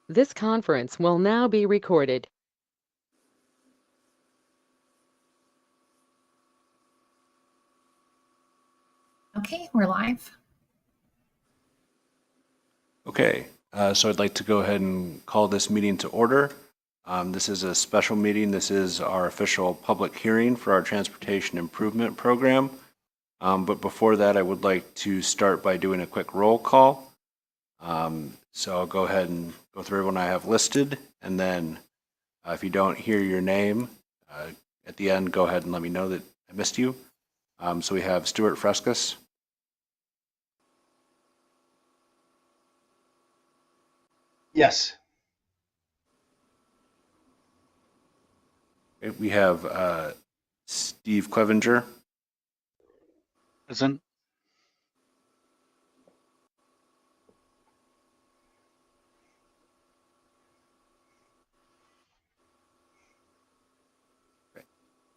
This conference will now be recorded. Okay, we're live. Okay, so I'd like to go ahead and call this meeting to order. This is a special meeting. This is our official public hearing for our Transportation Improvement Program. But before that, I would like to start by doing a quick roll call. So I'll go ahead and go through everyone I have listed, and then if you don't hear your name at the end, go ahead and let me know that I missed you. So we have Stuart Frescus. Yes. We have Steve Clevenger. Present.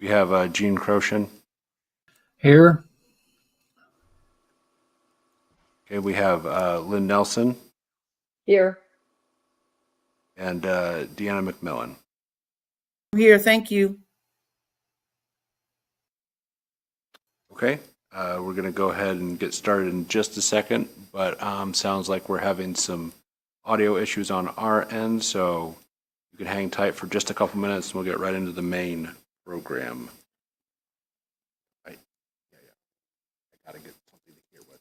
We have Gene Croshan. Here. Okay, we have Lynn Nelson. Here. And Deanna McMillan. Here, thank you. Okay, we're going to go ahead and get started in just a second, but sounds like we're having some audio issues on our end, so you can hang tight for just a couple minutes and we'll get right into the main program. Right. Yeah. I gotta get something to hear with.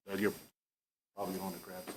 So you're probably going to grab some.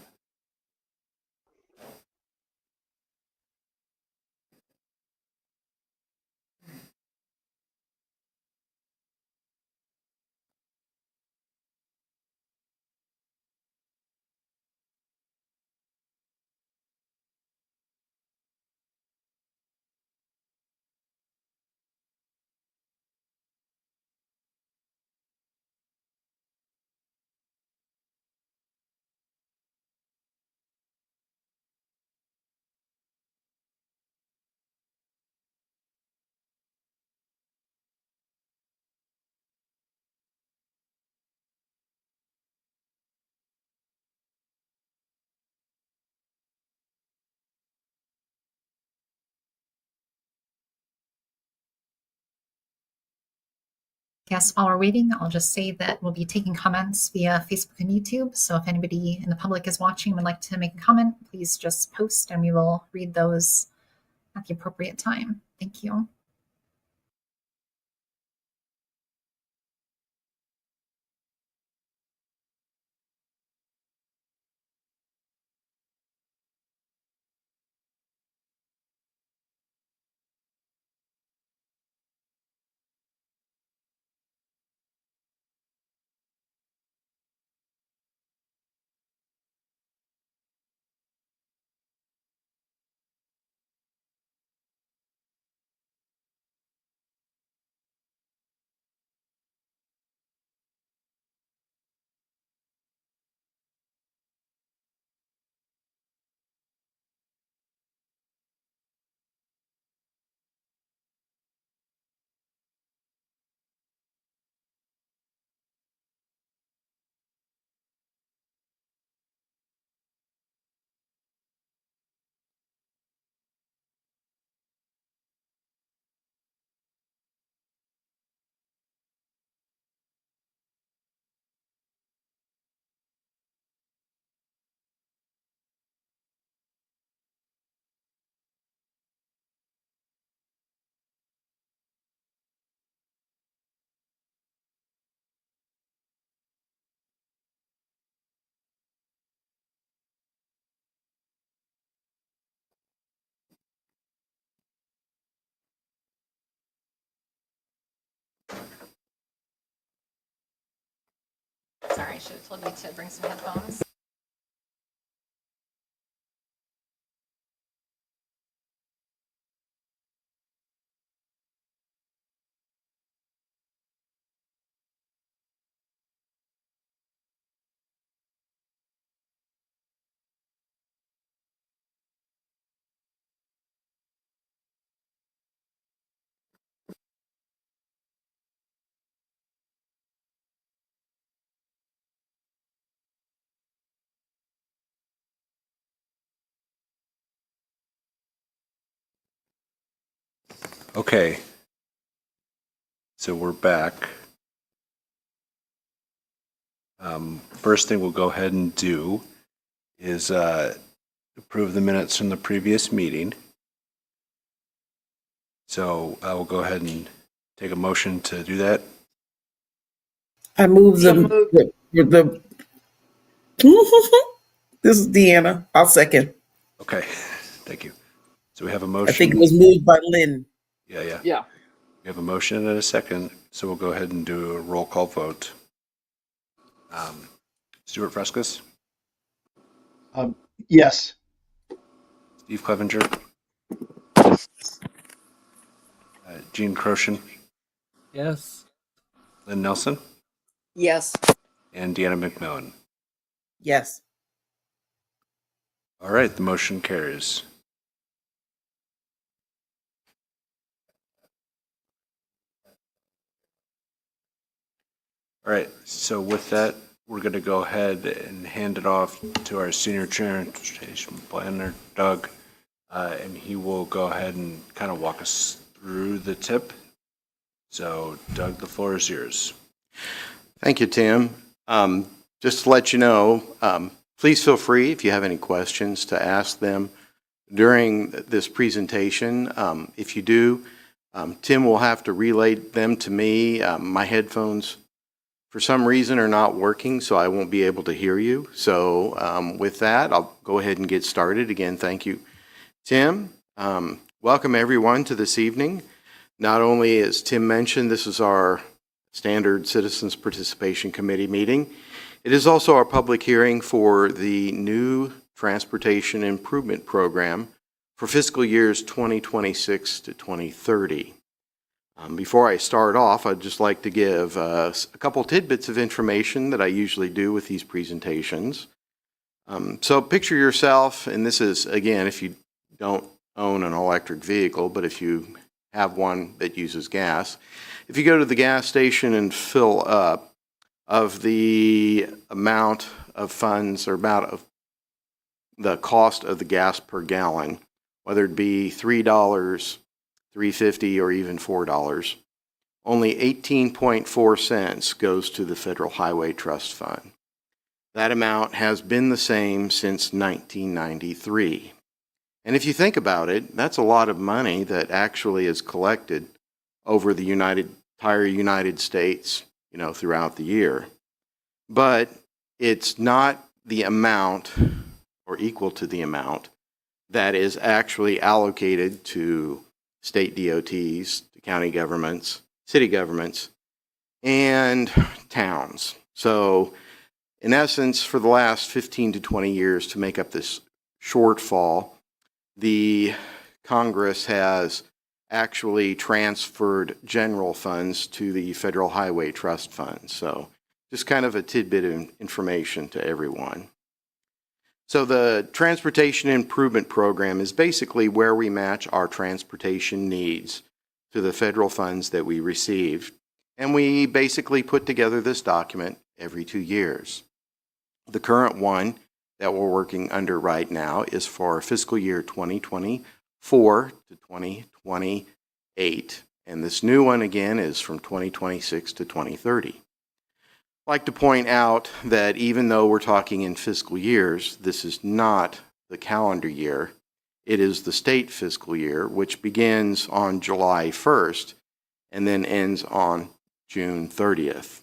Yes, while we're waiting, I'll just say that we'll be taking comments via Facebook and YouTube. So if anybody in the public is watching and would like to make a comment, please just post and we will read those at the appropriate time. Thank you. Sorry, I should have told you to bring some headphones. Okay. So we're back. First thing we'll go ahead and do is approve the minutes from the previous meeting. So I will go ahead and take a motion to do that. I move So the this is Deanna. I'll second. Okay, thank you. So we have a I think it motion. was moved by Lynn. Yeah. Yeah. We have a motion and a second, so we'll go ahead and do a roll call vote. Stuart Frescus, Yes. Steve Clevenger, Gene Croshan, Yes. Lynn Nelson, Yes. and Deanna McMillan. Yes. All right, the motion carries. All right, so with that, we're going to go ahead and hand it off to our senior transportation planner, Doug, and he will go ahead and kind of walk us through the tip. So, Doug, the floor is yours. Thank you, Tim. Just to let you know, please feel free if you have any questions to ask them during this presentation. If you do, Tim will have to relay them to me. My headphones, for some reason, are not working, so I won't be able to hear you. So with that, I'll go ahead and get started. Again, thank you, Tim. Welcome, everyone, to this evening. Not only, as Tim mentioned, this is our standard Citizens Participation Committee meeting, it is also our public hearing for the new Transportation Improvement Program for fiscal years 2026 to 2030. Before I start off, I'd just like to give a couple tidbits of information that I usually do with these presentations. So picture yourself, and this is, again, if you don't own an electric vehicle, but if you have one that uses gas, if you go to the gas station and fill up, of the amount of funds or amount of the cost of the gas per gallon, whether it be $3, $3.50, or even $4, only 18.4 cents goes to the Federal Highway Trust Fund. That amount has been the same since 1993. And if you think about it, that's a lot of money that actually is collected over the entire United States, throughout the year. But it's not the amount or equal to the amount that is actually allocated to state DOTs, to county governments, city governments, and towns. So in essence, for the last 15 to 20 years, to make up this shortfall, the Congress has actually transferred general funds to the Federal Highway Trust Fund. So just kind of a tidbit of information to everyone. So the Transportation Improvement Program is basically where we match our transportation needs to the federal funds that we receive. And we basically put together this document every 2 years. The current one that we're working under right now is for fiscal year 2024 to 2028. And this new one, again, is from 2026 to 2030. I'd like to point out that even though we're talking in fiscal years, this is not the calendar year. It is the state fiscal year, which begins on July 1st and then ends on June 30th.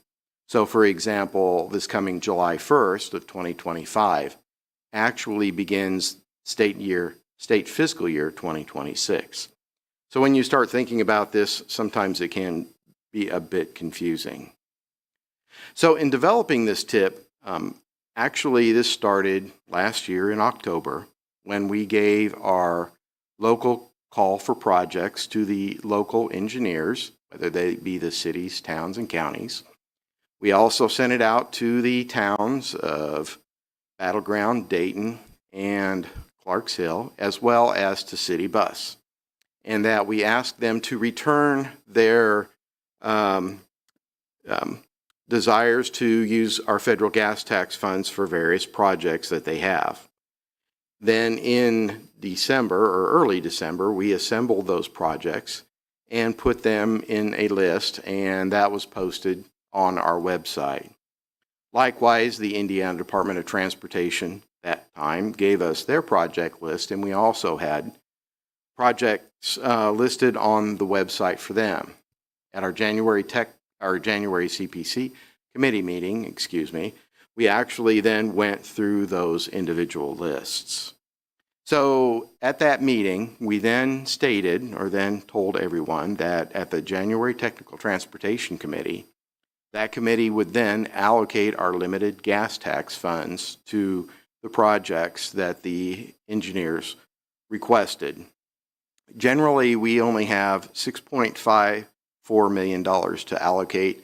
So, for example, this coming July 1st of 2025 actually begins state fiscal year 2026. So when you start thinking about this, sometimes it can be a bit confusing. So in developing this tip, actually this started last year in October when we gave our local call for projects to the local engineers, whether they be the cities, towns, and counties. We also sent it out to the towns of Battleground, Dayton, and Clarks Hill, as well as to City Bus, and that we asked them to return their desires to use our federal gas tax funds for various projects that they have. Then in December or early December, we assembled those projects and put them in a list, and that was posted on our website. Likewise, the Indiana Department of Transportation that time gave us their project list, and we also had projects listed on the website for them. At our January CPC committee meeting, we actually then went through those individual lists. So at that meeting, we then stated, or then told everyone, that at the January Technical Transportation Committee, that committee would then allocate our limited gas tax funds to the projects that the engineers requested. Generally, we only have $6.54 million to allocate,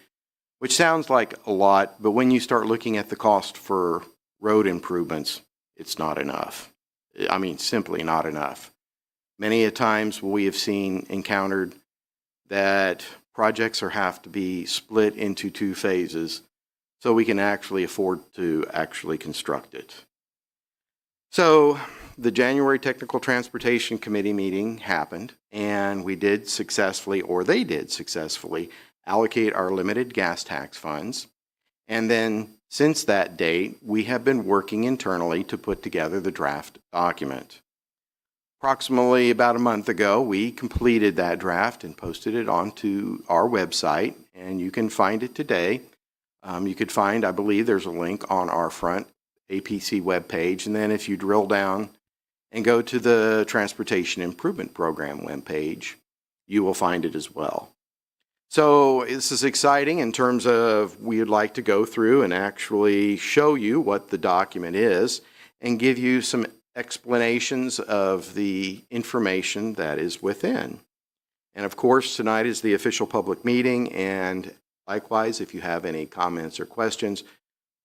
which sounds like a lot, but when you start looking at the cost for road improvements, it's not enough. I mean, simply not enough. Many a times we have encountered that projects have to be split into two phases so we can actually afford to actually construct it. So the January Technical Transportation Committee meeting happened, and we did successfully, or they did successfully, allocate our limited gas tax funds. And then since that date, we have been working internally to put together the draft document. Approximately about a month ago, we completed that draft and posted it onto our website, and you can find it today. You could find, I believe there's a link on our front APC webpage, and then if you drill down and go to the Transportation Improvement Program webpage, you will find it as well. So this is exciting in terms of we would like to go through and actually show you what the document is and give you some explanations of the information that is within. And of course, tonight is the official public meeting, and likewise, if you have any comments or questions,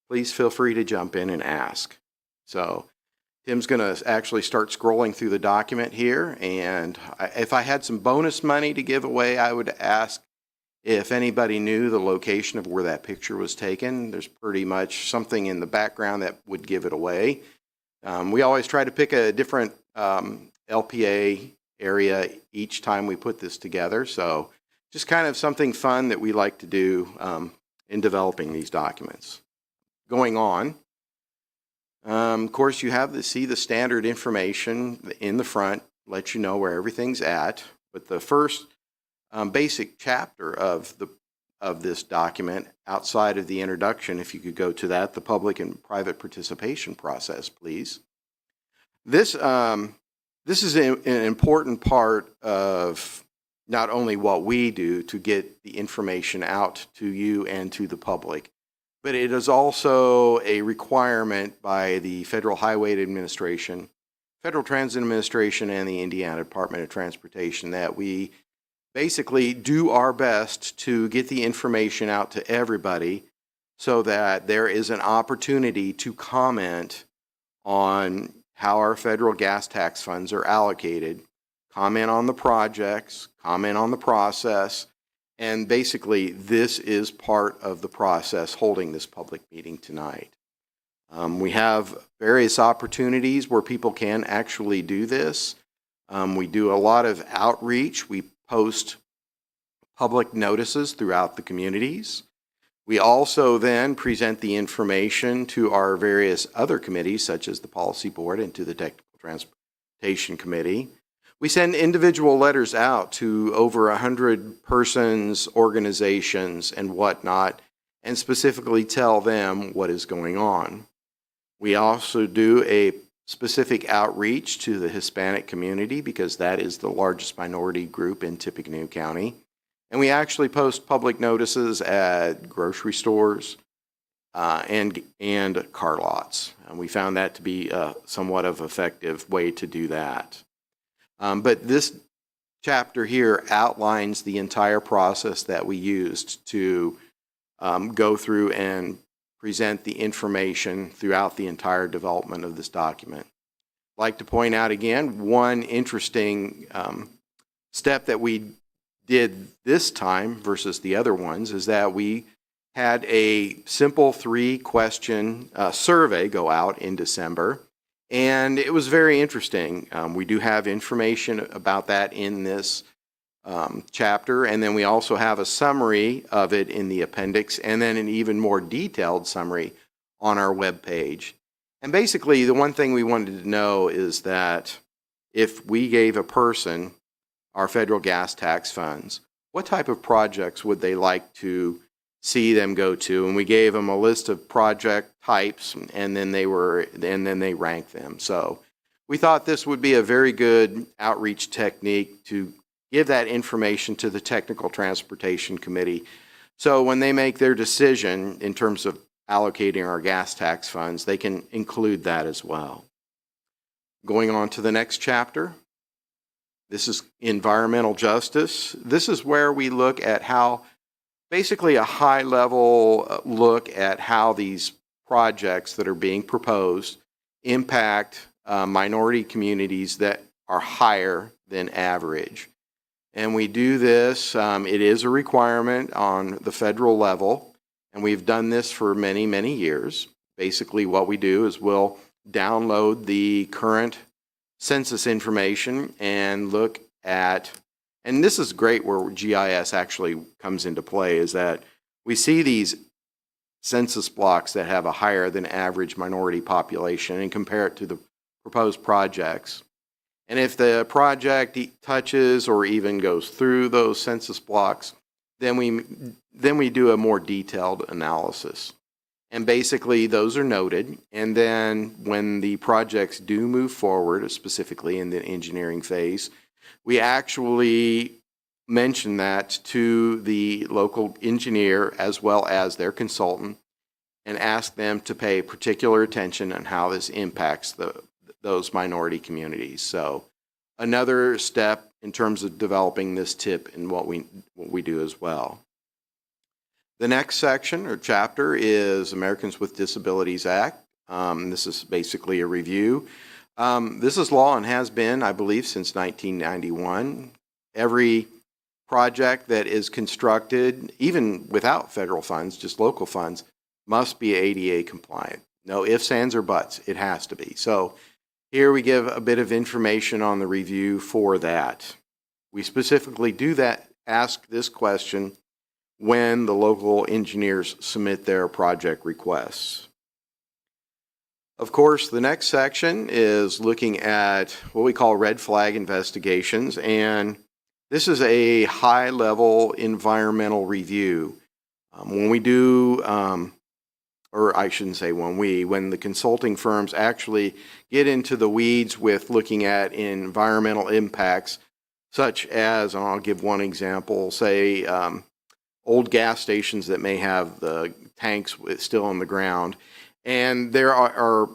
please feel free to jump in and ask. So Tim's going to actually start scrolling through the document here, and if I had some bonus money to give away, I would ask if anybody knew the location of where that picture was taken. There's pretty much something in the background that would give it away. We always try to pick a different LPA area each time we put this together, so just kind of something fun that we like to do in developing these documents. Going on, of course, you have to see the standard information in the front, let you know where everything's at. But the first basic chapter of this document, outside of the introduction, if you could go to that, the public and private participation process, please. This is an important part of not only what we do to get the information out to you and to the public, but it is also a requirement by the Federal Highway Administration, Federal Transit Administration, and the Indiana Department of Transportation that we basically do our best to get the information out to everybody so that there is an opportunity to comment on how our federal gas tax funds are allocated, comment on the projects, comment on the process, and basically this is part of the process holding this public meeting tonight. We have various opportunities where people can actually do this. We do a lot of outreach. We post public notices throughout the communities. We also then present the information to our various other committees, such as the Policy Board and to the Technical Transportation Committee. We send individual letters out to over 100 persons, organizations, and whatnot, and specifically tell them what is going on. We also do a specific outreach to the Hispanic community because that is the largest minority group in Tippecanoe County. And we actually post public notices at grocery stores and car lots. And we found that to be somewhat of an effective way to do that. But this chapter here outlines the entire process that we used to go through and present the information throughout the entire development of this document. I'd like to point out again, one interesting step that we did this time versus the other ones is that we had a simple 3-question survey go out in December. And it was very interesting. We do have information about that in this chapter, and then we also have a summary of it in the appendix, and then an even more detailed summary on our webpage. And basically, the one thing we wanted to know is that if we gave a person our federal gas tax funds, what type of projects would they like to see them go to? And we gave them a list of project types, and then they ranked them. So we thought this would be a very good outreach technique to give that information to the Technical Transportation Committee. So when they make their decision in terms of allocating our gas tax funds, they can include that as well. Going on to the next chapter. This is environmental justice. This is where we look at how, basically a high level look at how these projects that are being proposed impact minority communities that are higher than average. And we do this, it is a requirement on the federal level, and we've done this for many, many years. Basically what we do is we'll download the current census information and look at, and this is great where GIS actually comes into play, is that we see these census blocks that have a higher than average minority population and compare it to the proposed projects. And if the project touches or even goes through those census blocks, then we do a more detailed analysis. And basically those are noted, and then when the projects do move forward, specifically in the engineering phase, we actually mention that to the local engineer as well as their consultant and ask them to pay particular attention on how this impacts those minority communities. So another step in terms of developing this tip in what we do as well. The next section or chapter is Americans with Disabilities Act. This is basically a review. This is law and has been, I believe, since 1991. Every project that is constructed, even without federal funds, just local funds, must be ADA compliant. No ifs, ands, or buts. It has to be. So here we give a bit of information on the review for that. We specifically do that, ask this question when the local engineers submit their project requests. Of course, the next section is looking at what we call red flag investigations, and this is a high-level environmental review. When we do, or I shouldn't say when the consulting firms actually get into the weeds with looking at environmental impacts, such as, and I'll give one example, say old gas stations that may have the tanks still in the ground, and there are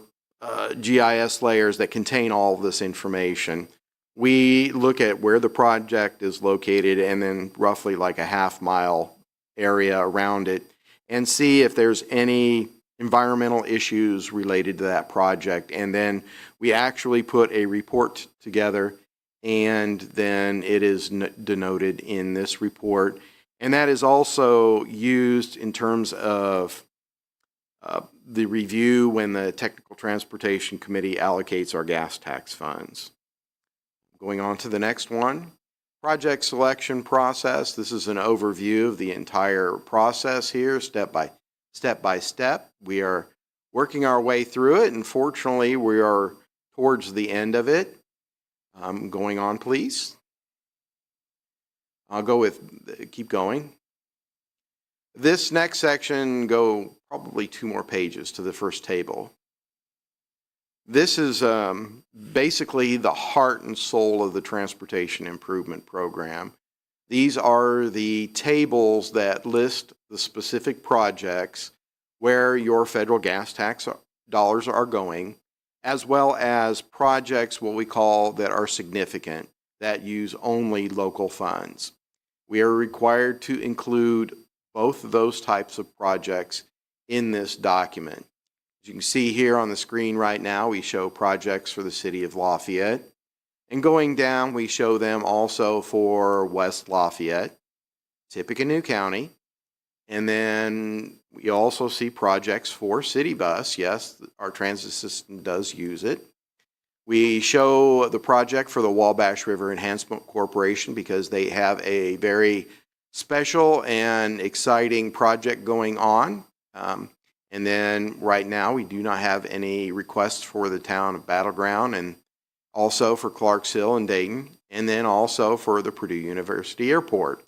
GIS layers that contain all of this information. We look at where the project is located and then roughly like a half-mile area around it and see if there's any environmental issues related to that project. And then we actually put a report together, and then it is denoted in this report. And that is also used in terms of the review when the Technical Transportation Committee allocates our gas tax funds. Going on to the next one, project selection process. This is an overview of the entire process here, step by step. We are working our way through it, and fortunately we are towards the end of it. Going on, please. I'll go with, keep going. This next section, go probably 2 more pages to the first table. This is basically the heart and soul of the Transportation Improvement Program. These are the tables that list the specific projects where your federal gas tax dollars are going, as well as projects, what we call, that are significant, that use only local funds. We are required to include both of those types of projects in this document. As you can see here on the screen right now, we show projects for the city of Lafayette. And going down, we show them also for West Lafayette, Tippecanoe County, and then we also see projects for City Bus. Yes, our transit system does use it. We show the project for the Wabash River Enhancement Corporation because they have a very special and exciting project going on. And then right now, we do not have any requests for the town of Battleground, and also for Clarks Hill and Dayton, and then also for the Purdue University Airport.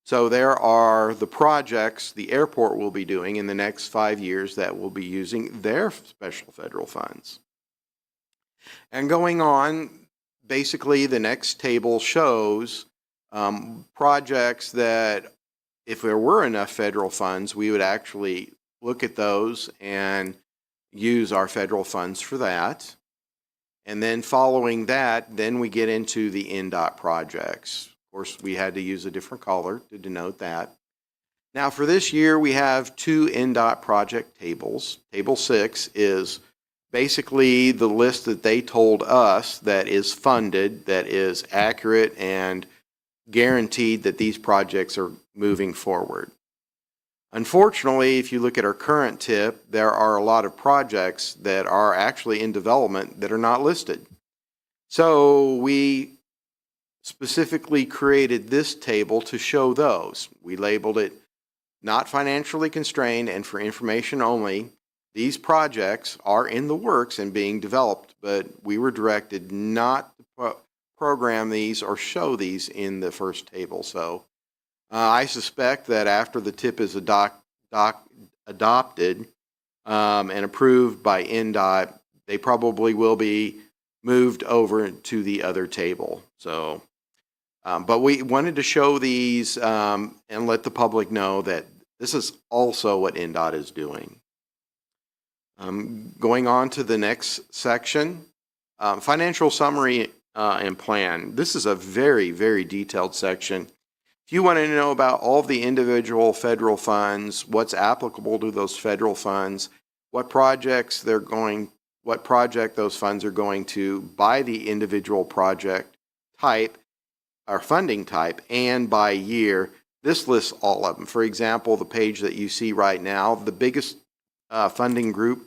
So there are the projects the airport will be doing in the next 5 years that will be using their special federal funds. And going on, basically the next table shows projects that if there were enough federal funds, we would actually look at those and use our federal funds for that. And then following that, then we get into the NDOT projects. Of course, we had to use a different color to denote that. Now for this year, we have 2 NDOT project tables. Table 6 is basically the list that they told us that is funded, that is accurate and guaranteed that these projects are moving forward. Unfortunately, if you look at our current TIP, there are a lot of projects that are actually in development that are not listed. So we specifically created this table to show those. We labeled it not financially constrained and for information only. These projects are in the works and being developed, but we were directed not to program these or show these in the first table. So I suspect that after the TIP is adopted and approved by NDOT, they probably will be moved over to the other table. So, but we wanted to show these and let the public know that this is also what NDOT is doing. Going on to the next section, financial summary and plan. This is a very, very detailed section. If you want to know about all of the individual federal funds, what's applicable to those federal funds, what project those funds are going to by the individual project type or funding type and by year, this lists all of them. For example, the page that you see right now, the biggest funding group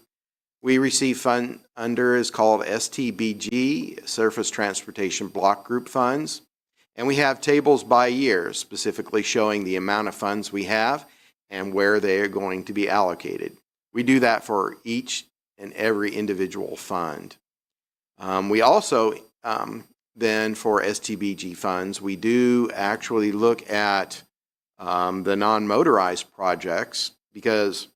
we receive fund under is called STBG, Surface Transportation Block Group Funds. And we have tables by year, specifically showing the amount of funds we have and where they are going to be allocated. We do that for each and every individual fund. We also, then for STBG funds, we do actually look at the non-motorized projects because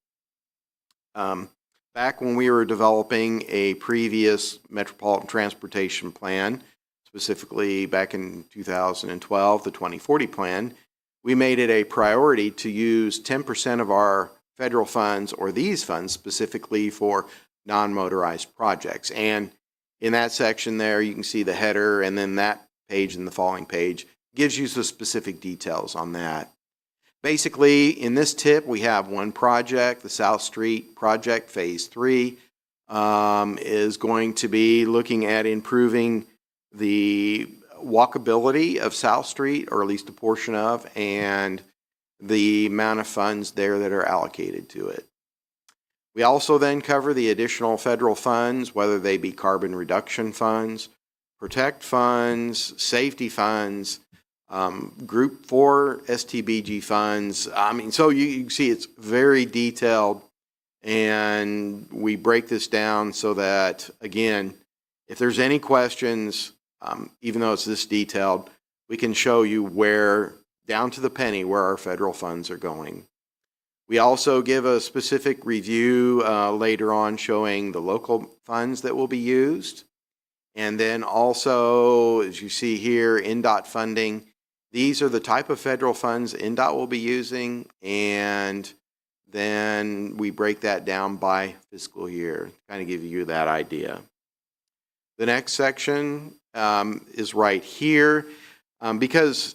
back when we were developing a previous metropolitan transportation plan, specifically back in 2012, the 2040 plan, we made it a priority to use 10% of our federal funds or these funds specifically for non-motorized projects. And in that section there, you can see the header, and then that page and the following page gives you the specific details on that. Basically, in this tip, we have one project, the South Street project, phase 3, is going to be looking at improving the walkability of South Street, or at least a portion of, and the amount of funds there that are allocated to it. We also then cover the additional federal funds, whether they be carbon reduction funds, protect funds, safety funds, Group 4 STBG funds. I mean, so you can see it's very detailed, and we break this down so that, again, if there's any questions, even though it's this detailed, we can show you where, down to the penny, where our federal funds are going. We also give a specific review later on showing the local funds that will be used. And then also, as you see here, NDOT funding. These are the type of federal funds NDOT will be using, and then we break that down by fiscal year, kind of give you that idea. The next section is right here because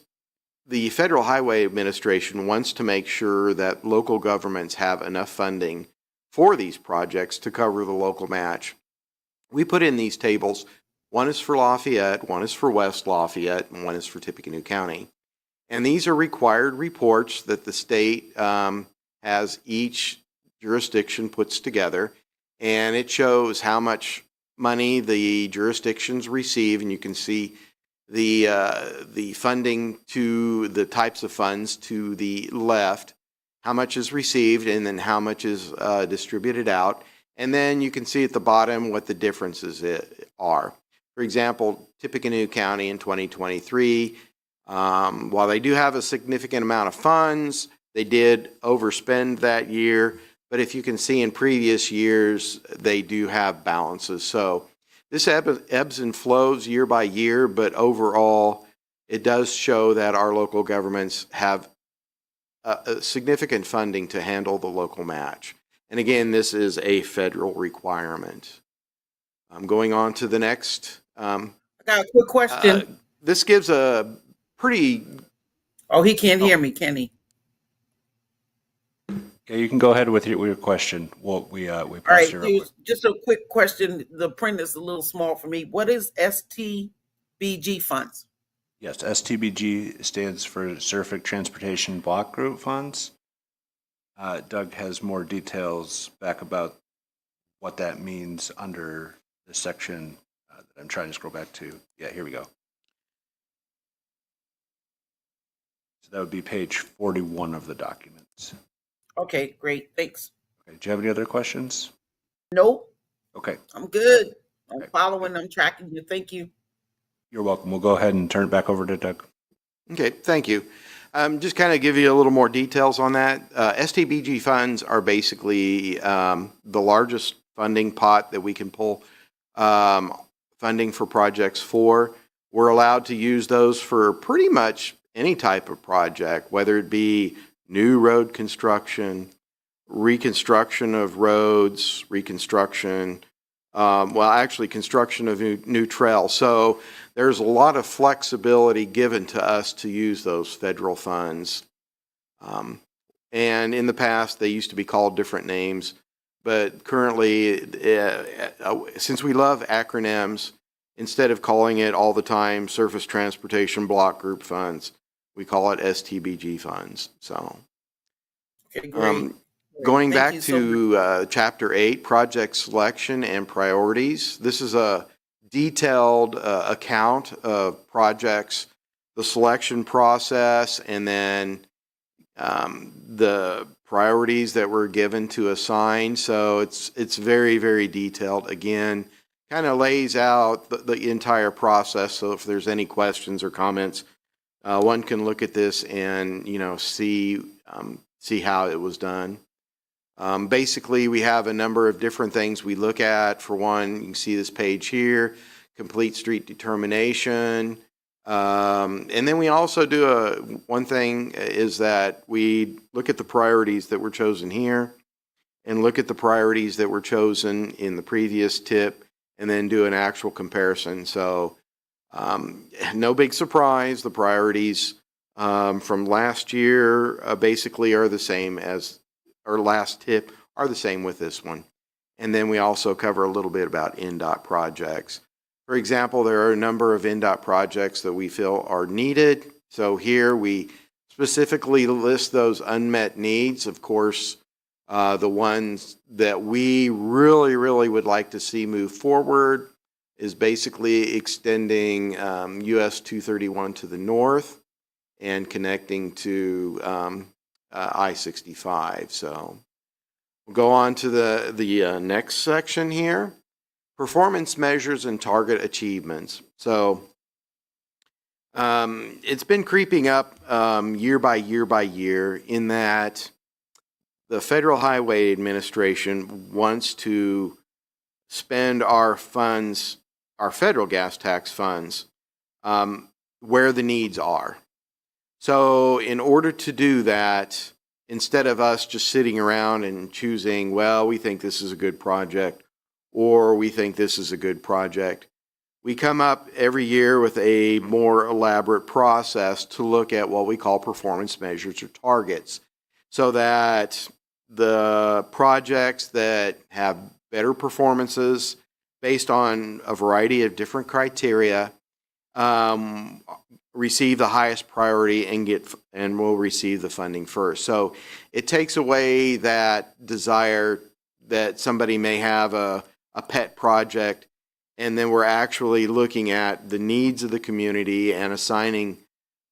the Federal Highway Administration wants to make sure that local governments have enough funding for these projects to cover the local match. We put in these tables. One is for Lafayette, one is for West Lafayette, and one is for Tippecanoe County. And these are required reports that the state has each jurisdiction puts together, and it shows how much money the jurisdictions receive, and you can see the funding to the types of funds to the left, how much is received, and then how much is distributed out. And then you can see at the bottom what the differences are. For example, Tippecanoe County in 2023, while they do have a significant amount of funds, they did overspend that year. But if you can see in previous years, they do have balances. So this ebbs and flows year by year, but overall, it does show that our local governments have a significant funding to handle the local match. And again, this is a federal requirement. I'm going on to the next. I got a quick question. This gives a pretty. Oh, he can't hear me, can he? Yeah, you can go ahead with your question. Well, we All paused right, here real quick. just a quick question. The print is a little small for me. What is STBG funds? Yes, STBG stands for Surface Transportation Block Group Funds. Doug has more details back about what that means under the section that I'm trying to scroll back to. Yeah, here we go. So that would be page 41 of the documents. Okay, great. Thanks. Okay, do you have any other questions? Nope, Okay, I'm good. I'm Okay. following, I'm tracking you. Thank you. you're welcome. We'll go ahead and turn it back over to Doug. Okay, thank you. Just kind of give you a little more details on that. STBG funds are basically the largest funding pot that we can pull funding for projects for. We're allowed to use those for pretty much any type of project, whether it be new road construction, reconstruction of roads, reconstruction, construction of new trails. So there's a lot of flexibility given to us to use those federal funds. And in the past, they used to be called different names, but currently, since we love acronyms, instead of calling it all the time Surface Transportation Block Group Funds, we call it STBG funds. So, Okay, great. going Thank back you so to Chapter 8, Project Selection and Priorities, this is a detailed account of projects, the selection process, and then the priorities that were given to assign. So it's very, very detailed. Again, kind of lays out the entire process. So if there's any questions or comments, one can look at this and see how it was done. Basically, we have a number of different things we look at. For one, you can see this page here, complete street determination. And then we also do one thing is that we look at the priorities that were chosen here and look at the priorities that were chosen in the previous tip and then do an actual comparison. So no big surprise, the priorities from last year basically are the same as our last tip, are the same with this one. And then we also cover a little bit about NDOT projects. For example, there are a number of NDOT projects that we feel are needed. So here we specifically list those unmet needs. Of course, the ones that we really, really would like to see move forward is basically extending US 231 to the north and connecting to I-65. So we'll go on to the next section here. Performance measures and target achievements. So it's been creeping up year by year by year in that the Federal Highway Administration wants to spend our funds, our federal gas tax funds, where the needs are. So in order to do that, instead of us just sitting around and choosing, well, we think this is a good project, or we think this is a good project, we come up every year with a more elaborate process to look at what we call performance measures or targets, so that the projects that have better performances based on a variety of different criteria receive the highest priority and will receive the funding first. So it takes away that desire that somebody may have a pet project and then we're actually looking at the needs of the community and assigning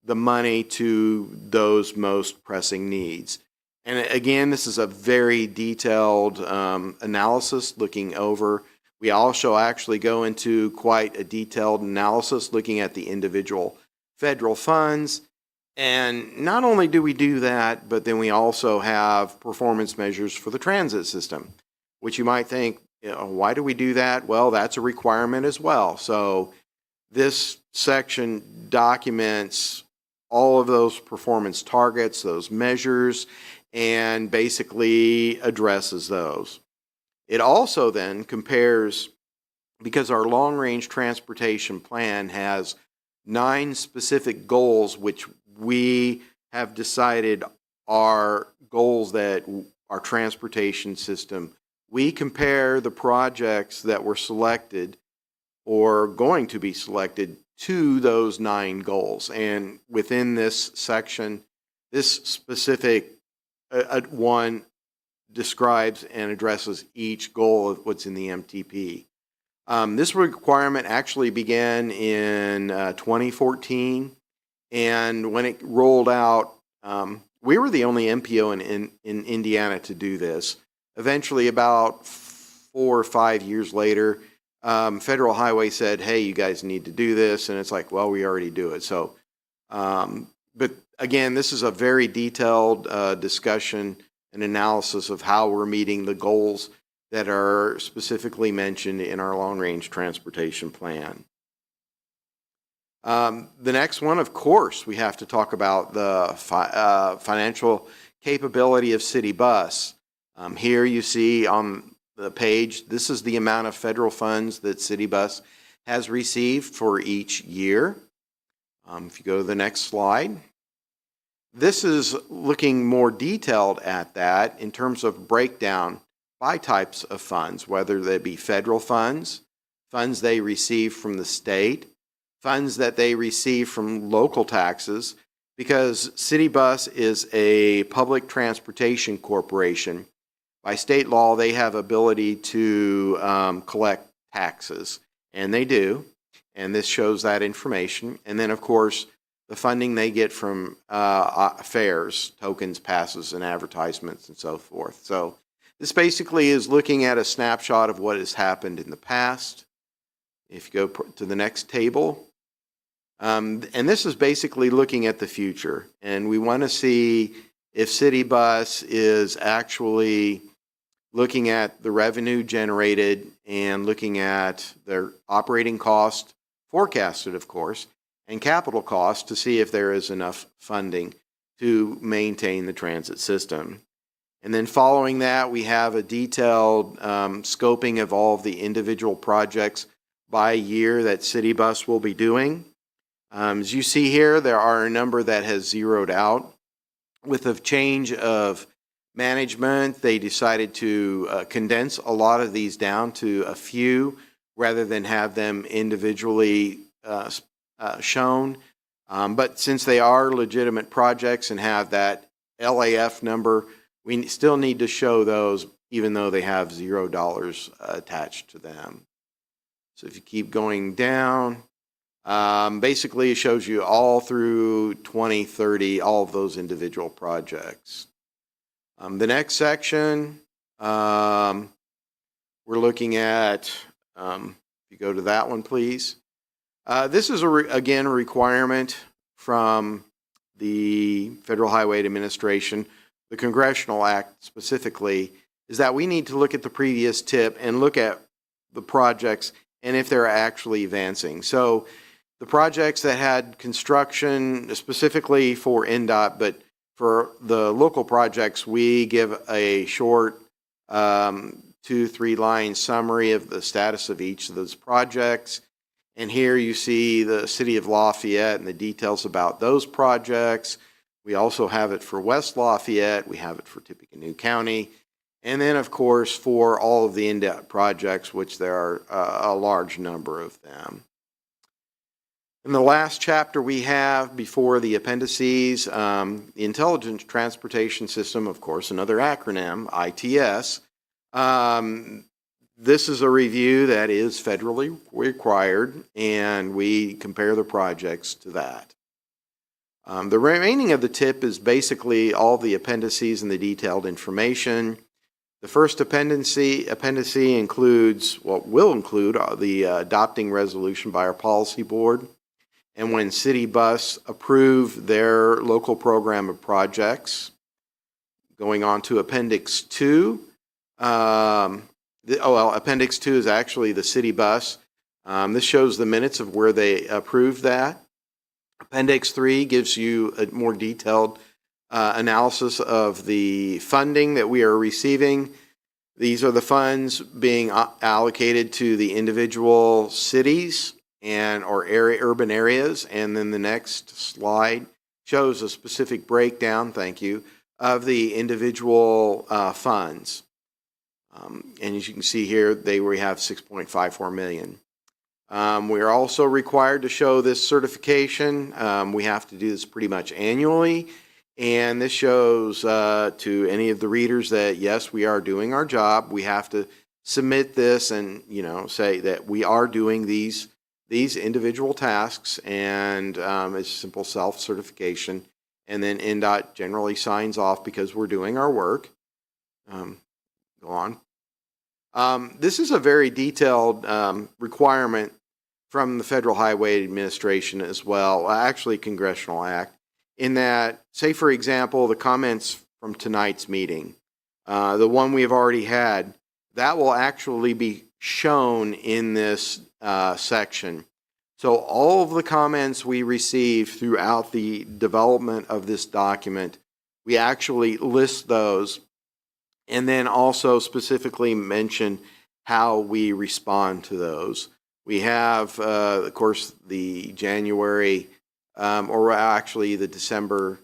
the money to those most pressing needs. And again, this is a very detailed analysis looking over. We also actually go into quite a detailed analysis looking at the individual federal funds. And not only do we do that, but then we also have performance measures for the transit system, which you might think, why do we do that? Well, that's a requirement as well. So this section documents all of those performance targets, those measures, and basically addresses those. It also then compares, because our long-range transportation plan has 9 specific goals which we have decided are goals that our transportation system, we compare the projects that were selected or going to be selected to those 9 goals. And within this section, this specific one describes and addresses each goal of what's in the MTP. This requirement actually began in 2014, and when it rolled out, we were the only MPO in Indiana to do this. Eventually, about 4 or 5 years later, Federal Highway said, hey, you guys need to do this, and it's like, well, we already do it. So, but again, this is a very detailed discussion and analysis of how we're meeting the goals that are specifically mentioned in our long-range transportation plan. The next one, of course, we have to talk about the financial capability of City Bus. Here you see on the page, this is the amount of federal funds that City Bus has received for each year. If you go to the next slide, this is looking more detailed at that in terms of breakdown by types of funds, whether they be federal funds, funds they receive from the state, funds that they receive from local taxes, because City Bus is a public transportation corporation. By state law, they have ability to collect taxes, and they do, and this shows that information. And then, of course, the funding they get from fares, tokens, passes, and advertisements, and so forth. So this basically is looking at a snapshot of what has happened in the past. If you go to the next table, and this is basically looking at the future, and we want to see if City Bus is actually looking at the revenue generated and looking at their operating cost, forecasted of course, and capital cost to see if there is enough funding to maintain the transit system. And then following that, we have a detailed scoping of all of the individual projects by year that City Bus will be doing. As you see here, there are a number that has zeroed out. With a change of management, they decided to condense a lot of these down to a few rather than have them individually shown. But since they are legitimate projects and have that LAF number, we still need to show those even though they have $0 attached to them. So if you keep going down, basically it shows you all through 2030, all of those individual projects. The next section, we're looking at, if you go to that one, please. This is, again, a requirement from the Federal Highway Administration. The Congressional Act specifically is that we need to look at the previous TIP and look at the projects and if they're actually advancing. So the projects that had construction specifically for NDOT, but for the local projects, we give a short 2-3 line summary of the status of each of those projects. And here you see the City of Lafayette and the details about those projects. We also have it for West Lafayette. We have it for Tippecanoe County. And then, of course, for all of the NDOT projects, which there are a large number of them. In the last chapter we have before the appendices, the Intelligent Transportation System, of course, another acronym, ITS. This is a review that is federally required, and we compare the projects to that. The remaining of the TIP is basically all the appendices and the detailed information. The first appendix includes, will include the adopting resolution by our policy board, and when City Bus approve their local program of projects. Going on to Appendix 2. Appendix 2 is actually the City Bus. This shows the minutes of where they approved that. Appendix 3 gives you a more detailed analysis of the funding that we are receiving. These are the funds being allocated to the individual cities or urban areas. And then the next slide shows a specific breakdown, thank you, of the individual funds. And as you can see here, we have 6.54 million. We are also required to show this certification. We have to do this pretty much annually. And this shows to any of the readers that, yes, we are doing our job. We have to submit this and, say that we are doing these individual tasks, and it's simple self-certification. And then NDOT generally signs off because we're doing our work. Go on. This is a very detailed requirement from the Federal Highway Administration as well, actually Congressional Act, in that, say for example, the comments from tonight's meeting, the one we have already had, that will actually be shown in this section. So all of the comments we receive throughout the development of this document, we actually list those, and then also specifically mention how we respond to those. We have, of course, the January, or actually the December,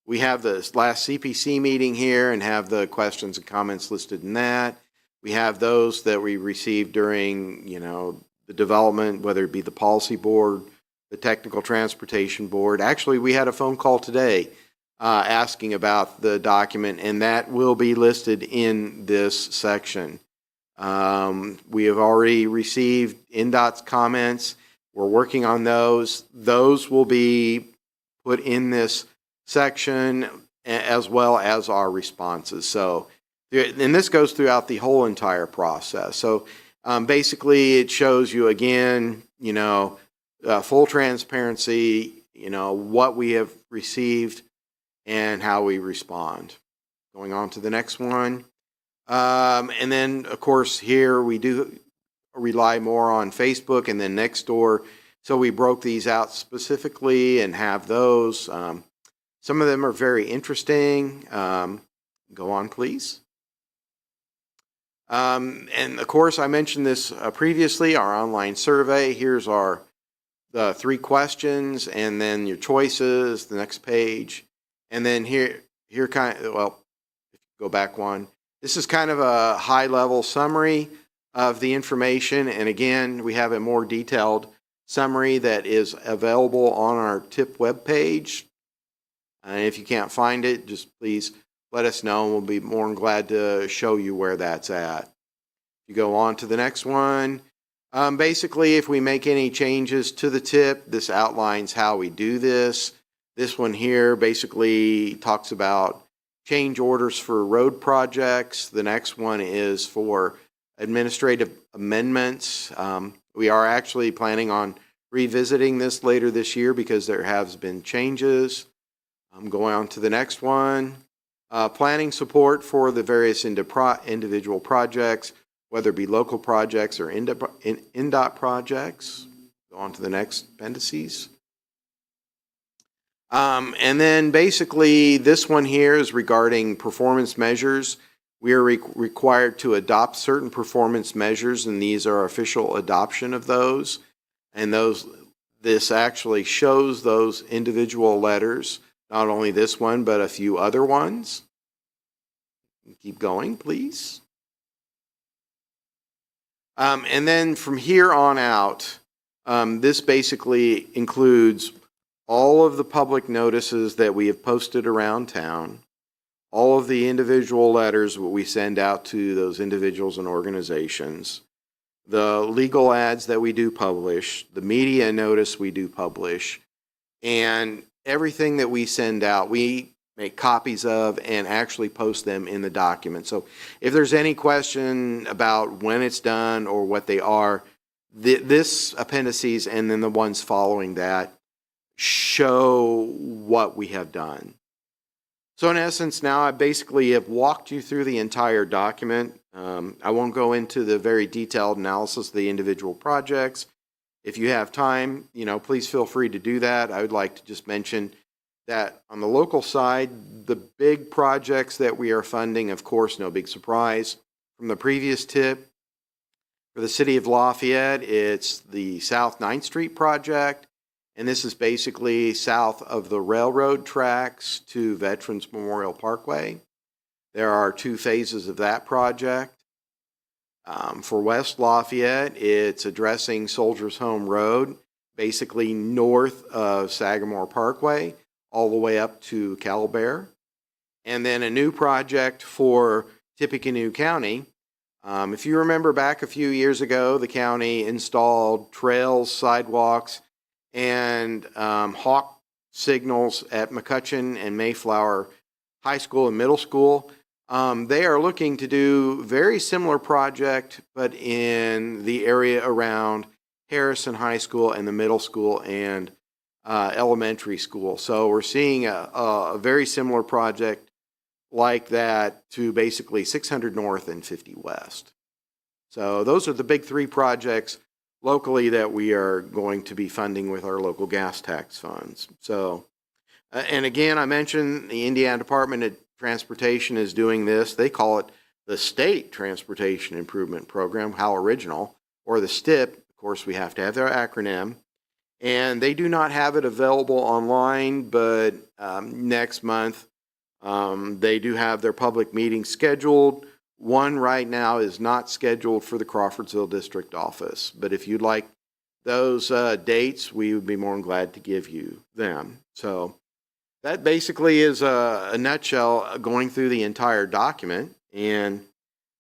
we have the last CPC meeting here and have the questions and comments listed in that. We have those that we received during, the development, whether it be the policy board, the technical transportation board. Actually, we had a phone call today asking about the document, and that will be listed in this section. We have already received NDOT's comments. We're working on those. Those will be put in this section as well as our responses. So, and this goes throughout the whole entire process. So basically it shows you again, full transparency, what we have received and how we respond. Going on to the next one. And then, of course, here we do rely more on Facebook and then Nextdoor. So we broke these out specifically and have those. Some of them are very interesting. Go on, please. And of course, I mentioned this previously, our online survey. Here's the 3 questions and then your choices, the next page. And then here go back one. This is kind of a high level summary of the information. And again, we have a more detailed summary that is available on our TIP webpage. And if you can't find it, just please let us know and we'll be more than glad to show you where that's at. You go on to the next one. Basically, if we make any changes to the TIP, this outlines how we do this. This one here basically talks about change orders for road projects. The next one is for administrative amendments. We are actually planning on revisiting this later this year because there has been changes. I'm going on to the next one. Planning support for the various individual projects, whether it be local projects or NDOT projects. Go on to the next appendices. And then basically this one here is regarding performance measures. We are required to adopt certain performance measures, and these are official adoption of those. And this actually shows those individual letters, not only this one, but a few other ones. Keep going, please. And then from here on out, this basically includes all of the public notices that we have posted around town, all of the individual letters that we send out to those individuals and organizations, the legal ads that we do publish, the media notice we do publish, and everything that we send out, we make copies of and actually post them in the document. So if there's any question about when it's done or what they are, this appendices and then the ones following that show what we have done. So in essence, now I basically have walked you through the entire document. I won't go into the very detailed analysis of the individual projects. If you have time, please feel free to do that. I would like to just mention that on the local side, the big projects that we are funding, of course, no big surprise from the previous tip. For the city of Lafayette, it's the South 9th Street project, and this is basically south of the railroad tracks to Veterans Memorial Parkway. There are 2 phases of that project. For West Lafayette, it's addressing Soldiers Home Road, basically north of Sagamore Parkway, all the way up to Calabar. And then a new project for Tippecanoe County. If you remember back a few years ago, the county installed trails, sidewalks, and hawk signals at McCutcheon and Mayflower High School and Middle School. They are looking to do very similar project, but in the area around Harrison High School and the middle school and elementary school. So we're seeing a very similar project like that to basically 600 North and 50 West. So those are the big 3 projects locally that we are going to be funding with our local gas tax funds. So, and again, I mentioned the Indiana Department of Transportation is doing this. They call it the State Transportation Improvement Program, how original, or the STIP. Of course, we have to have their acronym. And they do not have it available online, but next month they do have their public meeting scheduled. One right now is not scheduled for the Crawfordsville District Office, but if you'd like those dates, we would be more than glad to give you them. So that basically is a nutshell going through the entire document, and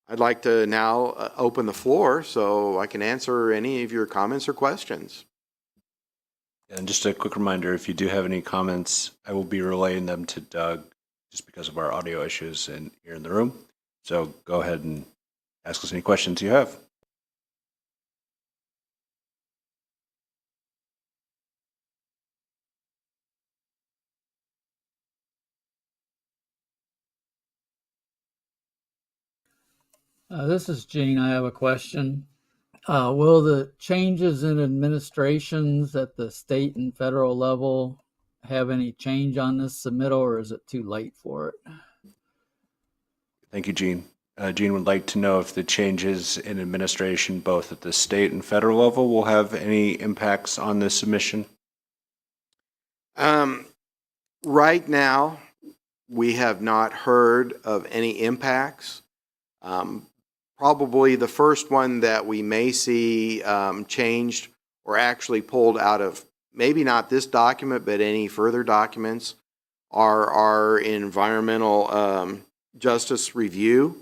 I'd like to now open the floor so I can answer any of your comments or questions. And just a quick reminder, if you do have any comments, I will be relaying them to Doug just because of our audio issues here in the room. So go ahead and ask us any questions you have. This is Gene. I have a question. Will the changes in administrations at the state and federal level have any change on this submittal, or is it too late for it? Thank you, Gene. Gene would like to know if the changes in administration, both at the state and federal level, will have any impacts on this submission. Right now, we have not heard of any impacts. Probably the first one that we may see changed or actually pulled out of, maybe not this document, but any further documents, are our environmental justice review.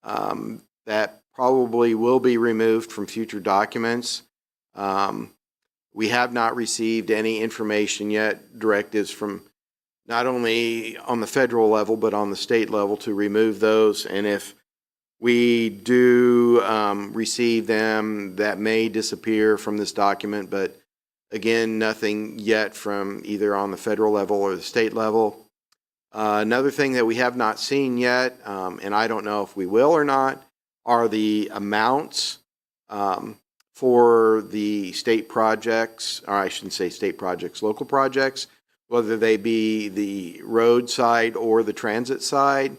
That probably will be removed from future documents. We have not received any information yet, directives from not only on the federal level, but on the state level to remove those. And if we do receive them, that may disappear from this document, but again, nothing yet from either on the federal level or the state level. Another thing that we have not seen yet, and I don't know if we will or not, are the amounts for the state projects, or I shouldn't say state projects, local projects, whether they be the road side or the transit side.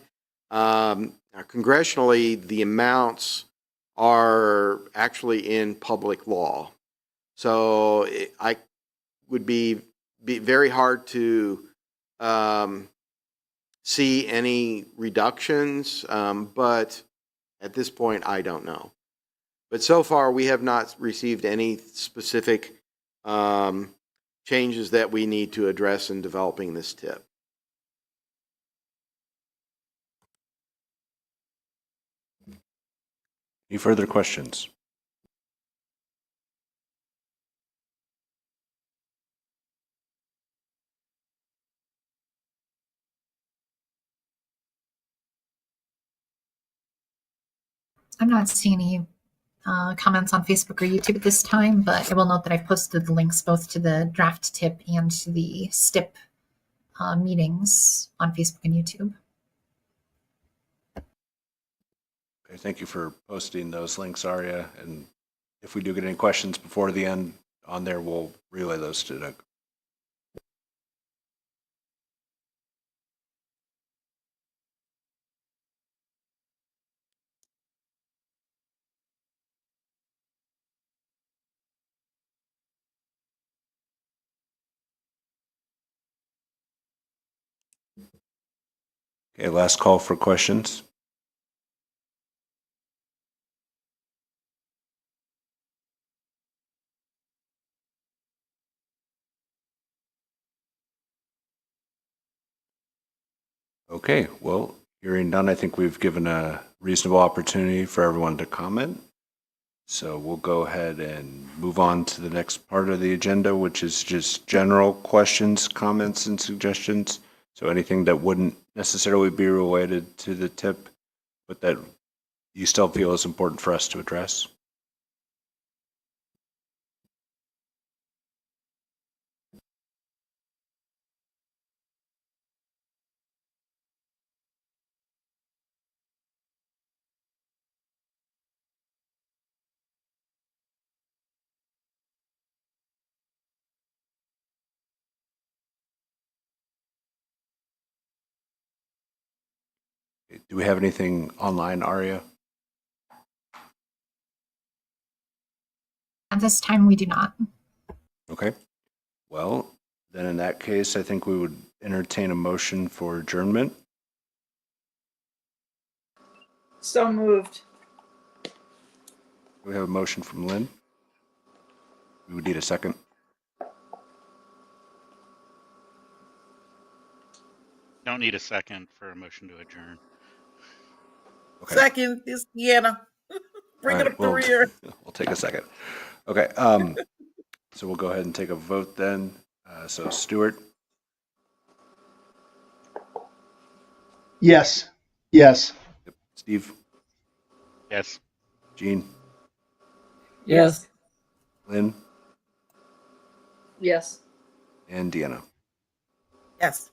Congressionally, the amounts are actually in public law. So I would be very hard to see any reductions, but at this point, I don't know. But so far, we have not received any specific changes that we need to address in developing this tip. Any further questions? I'm not seeing any comments on Facebook or YouTube at this time, but I will note that I've posted the links both to the draft tip and to the STIP meetings on Facebook and YouTube. Okay, thank you for posting those links, Aria. And if we do get any questions before the end on there, we'll relay those to Doug. Okay, last call for questions. Okay, well, hearing none, I think we've given a reasonable opportunity for everyone to comment. So we'll go ahead and move on to the next part of the agenda, which is just general questions, comments, and suggestions. So anything that wouldn't necessarily be related to the tip, but that you still feel is important for us to address. Do we have anything online, Aria? At this time, we do not. Okay. Well, then in that case, I think we would entertain a motion for adjournment. So moved. We have a motion from Lynn. We would need a second. Don't need a second for a motion to adjourn. Okay. Second is Deanna. Bring All it right, up the well, rear. We'll take a second. Okay. So we'll go ahead and take a vote then. So Stuart, Yes. Yes. Steve, Yes. Jean, Yes. Lynn, Yes. and Deanna. Yes.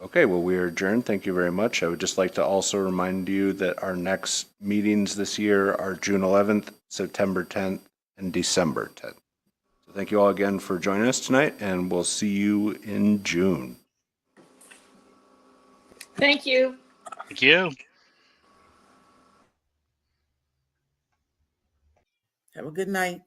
Okay, well, we are adjourned. Thank you very much. I would just like to also remind you that our next meetings this year are June 11th, September 10th, and December 10th. So thank you all again for joining us tonight, and we'll see you in June. Thank you. Thank you. Have a good night.